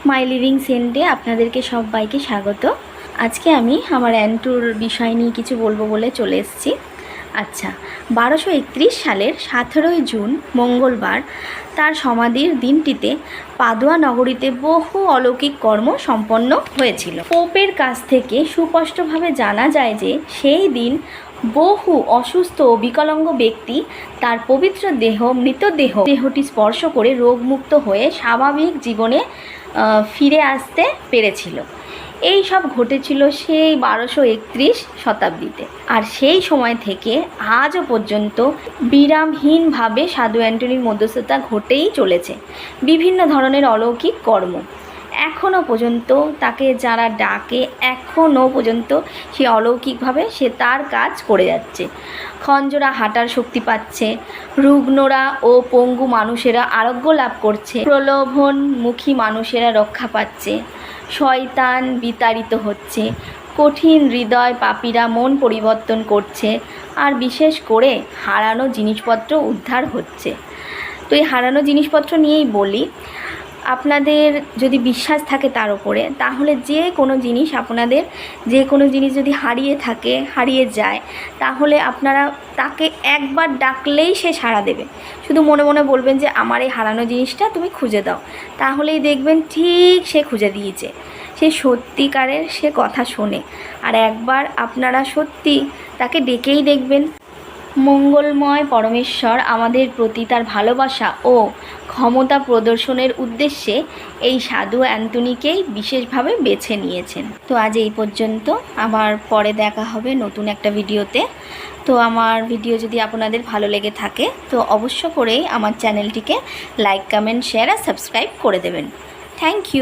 মাই living সেন্টে আপনাদেরকে সবাইকে স্বাগত। আজকে আমি আমার অ্যান্টুর বিষয় নিয়ে কিছু বলবো বলে চলে এসেছি। আচ্ছা, 1231 সালের 17ই জুন মঙ্গলবার তার সমাধির দিনটিতে পাদুয়া নগরীতে বহু অলৌকিক কর্ম সম্পন্ন হয়েছিল। পোপের কাছ থেকে সুস্পষ্টভাবে জানা যায় যে সেই দিন বহু অসুস্থ ও বিকলাঙ্গ ব্যক্তি তার পবিত্র মৃতদেহটি স্পর্শ করে রোগমুক্ত হয়ে স্বাভাবিক জীবনে ফিরে আসতে পেরেছিল। এই সব ঘটেছিল সেই 1231 শতাব্দীতে। আর সেই সময় থেকে আজও পর্যন্ত বিরামহীনভাবে সাধু অ্যান্টনির মধ্যস্থতা ঘটেই চলেছে বিভিন্ন ধরনের অলৌকিক কর্ম। এখনও পর্যন্ত তাকে যারা ডাকে, এখনও পর্যন্ত সে অলৌকিকভাবে সে তার কাজ করে যাচ্ছে। খঞ্জরা হাঁটার শক্তি পাচ্ছে, রুগ্নরা ও পঙ্গু মানুষেরা আরোগ্য লাভ করছে, প্রলোভনমুখী মানুষেরা রক্ষা পাচ্ছে, শয়তান বিতাড়িত হচ্ছে, কঠিন হৃদয় পাপীরা মন পরিবর্তন করছে, আর বিশেষ করে হারানো জিনিসপত্র উদ্ধার হচ্ছে। তো এই হারানো জিনিসপত্র নিয়েই বলি, আপনাদের যদি বিশ্বাস থাকে তার উপরে, তাহলে যে কোনো জিনিস যদি হারিয়ে যায়, তাহলে আপনারা তাকে একবার ডাকলেই সে সাড়া দেবে। শুধু মনে মনে বলবেন যে আমার এই হারানো জিনিসটা তুমি খুঁজে দাও, তাহলেই দেখবেন ঠিক সে খুঁজে দিয়েছে। সে সত্যিকারের সে কথা শোনে। আর একবার আপনারা সত্যি তাকে ডেকেই দেখবেন। মঙ্গলময় পরমেশ্বর আমাদের প্রতি তার ভালোবাসা ও ক্ষমতা প্রদর্শনের উদ্দেশ্যে এই সাধু অ্যান্টনিকেই বিশেষভাবে বেছে নিয়েছেন। তো আজ এই পর্যন্ত, আবার পরে দেখা হবে নতুন একটা ভিডিওতে। তো আমার ভিডিও যদি আপনাদের ভালো লেগে থাকে তো অবশ্য করেই আমার চ্যানেলটিকে লাইক, কমেন্ট, শেয়ার আর সাবস্ক্রাইব করে দেবেন। Thank you.